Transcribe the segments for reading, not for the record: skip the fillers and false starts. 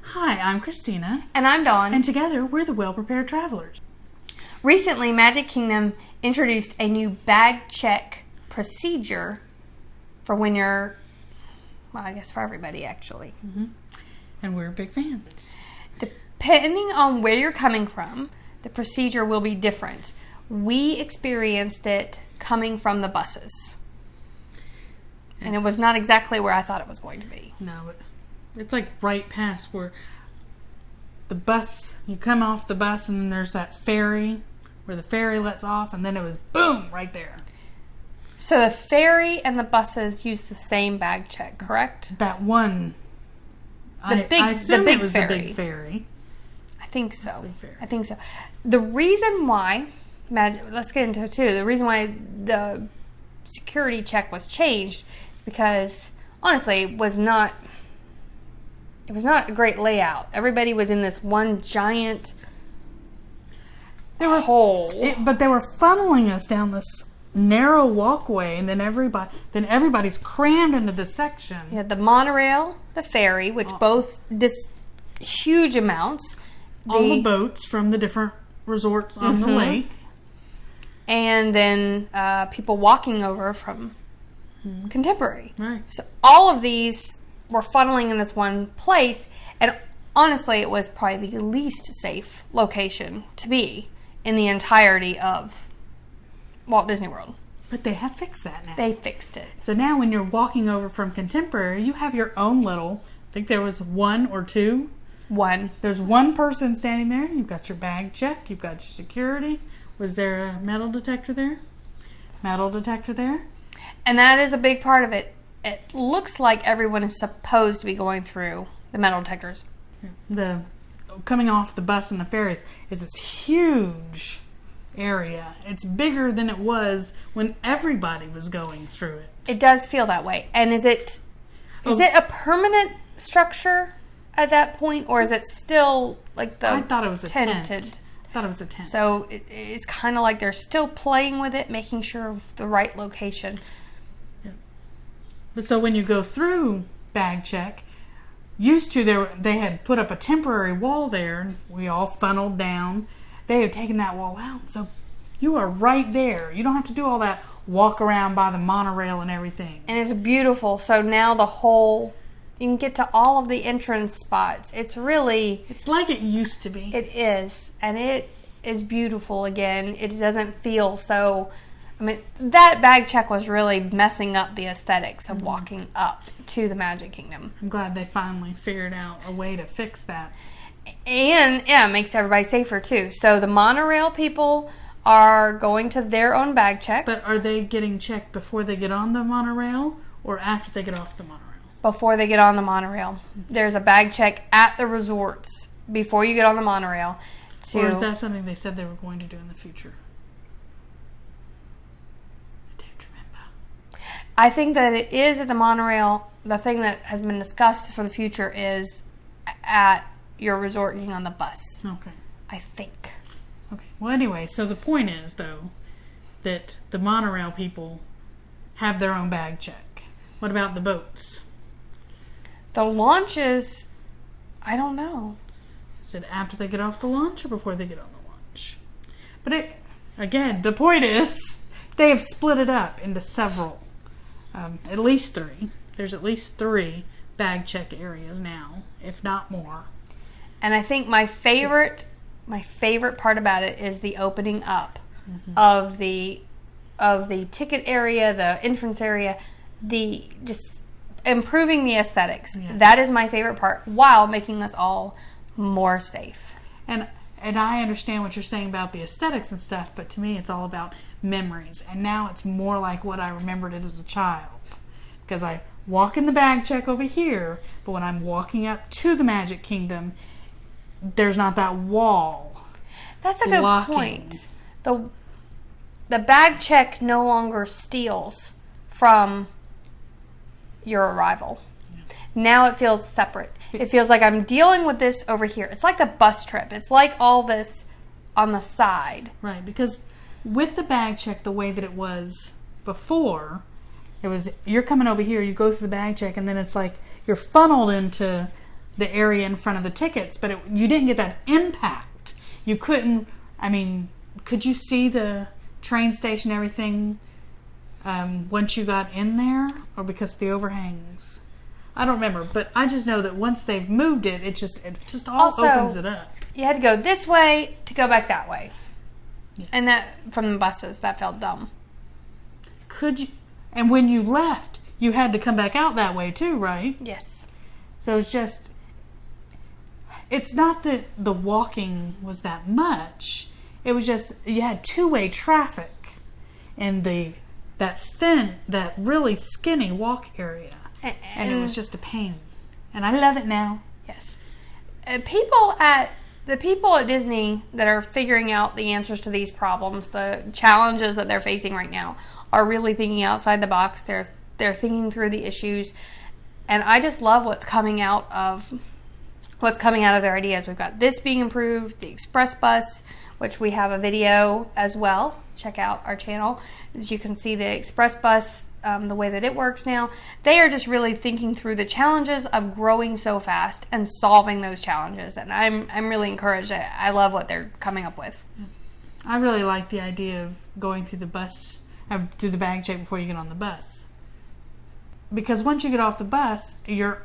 Hi, I'm Christina. And I'm Dawn. And together, we're the Well Prepared Travelers. Recently, Magic Kingdom introduced a new bag check procedure for when you're, well, I guess for everybody, actually. Mm-hmm. And we're big fans. Depending on where you're coming from, the procedure will be different. We experienced it coming from the buses. And it was not exactly where I thought it was going to be. No, but it's like right past where the bus, you come off the bus and then there's that ferry where the ferry lets off, and then it was boom right there. So the ferry and the buses use the same bag check, correct? That one. I assume it was the big ferry. I think so. I think so. The reason why, let's get into it too. The reason why the security check was changed is because, honestly, it was not a great layout. Everybody was in this one giant hole. But they were funneling us down this narrow walkway, and then everybody's crammed into this section. Yeah, the monorail, the ferry, which both huge amounts. All the boats from the different resorts on the lake. And then people walking over from Contemporary. Right. So all of these were funneling in this one place, and honestly, it was probably the least safe location to be in the entirety of Walt Disney World. But they have fixed that now. They fixed it. So now when you're walking over from Contemporary, you have your own little, I think there was one or two. One. There's one person standing there. You've got your bag check. You've got your security. Was there a metal detector there? Metal detector there? And that is a big part of it. It looks like everyone is supposed to be going through the metal detectors. Coming off the bus and the ferries is this huge area. It's bigger than it was when everybody was going through it. It does feel that way. And is it a permanent structure at that point, or is it still like the I thought it was a tented? tent. I thought it was a tent. So it's kind of like they're still playing with it, making sure of the right location. Yeah. But so when you go through bag check, used to they had put up a temporary wall there, and we all funneled down. They have taken that wall out, so you are right there. You don't have to do all that walk around by the monorail and everything. And it's beautiful. So now you can get to all of the entrance spots. It's like it used to be. It is. And it is beautiful again. It doesn't feel so... I mean, that bag check was really messing up the aesthetics of walking up to the Magic Kingdom. I'm glad they finally figured out a way to fix that. And, yeah, it makes everybody safer, too. So the monorail people are going to their own bag check. But are they getting checked before they get on the monorail or after they get off the monorail? Before they get on the monorail. There's a bag check at the resorts before you get on the monorail. Or is that something they said they were going to do in the future? I don't remember. I think that it is at the monorail. The thing that has been discussed for the future is at your resort getting on the bus. Okay. I think. Okay. Well, anyway, so the point is, though, that the monorail people have their own bag check. What about the boats? The launches, I don't know. Is it after they get off the launch or before they get on the launch? But again, the point is, they have split it up into several, at least three. There's at least 3 bag check areas now, if not more. And I think my favorite part about it is the opening up of the ticket area, the entrance area, just improving the aesthetics. Yes. That is my favorite part, while making us all more safe. And I understand what you're saying about the aesthetics and stuff, but to me it's all about memories. And now it's more like what I remembered it as a child. Because I walk in the bag check over here, but when I'm walking up to the Magic Kingdom, there's not that wall. That's a good point. The bag check no longer steals from your arrival. Yeah. Now it feels separate. It feels like I'm dealing with this over here. It's like the bus trip. It's like all this on the side. Right, because with the bag check the way that it was before, it was you're coming over here, you go through the bag check, and then it's like you're funneled into the area in front of the tickets, but you didn't get that impact. You couldn't, could you see the train station, everything, once you got in there, or because of the overhangs? I don't remember, but I just know that once they've moved it, it just all Also, opens it up. You had to go this way to go back that way. Yes. And that, from the buses, that felt dumb. Could you, and when you left, you had to come back out that way too, right? Yes. So it's not that the walking was that much. It was just, you had two-way traffic in that really skinny walk area. And it was just a pain. And I love it now. Yes. The people at Disney that are figuring out the answers to these problems, the challenges that they're facing right now, are really thinking outside the box. They're thinking through the issues. And I just love what's coming out of their ideas. We've got this being improved, the express bus, which we have a video as well. Check out our channel. As you can see, the express bus, the way that it works now, they are just really thinking through the challenges of growing so fast and solving those challenges. And I'm really encouraged. I love what they're coming up with. I really like the idea of going through the bus, through the bag check before you get on the bus. Because once you get off the bus, you're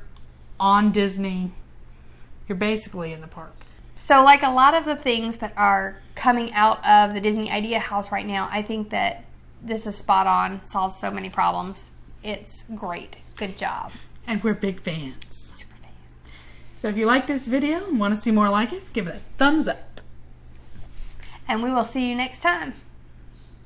on Disney. You're basically in the park. So like a lot of the things that are coming out of the Disney Idea House right now, I think that this is spot on, solves so many problems. It's great. Good job. And we're big fans. Super fans. So if you like this video and want to see more like it, give it a thumbs up. And we will see you next time.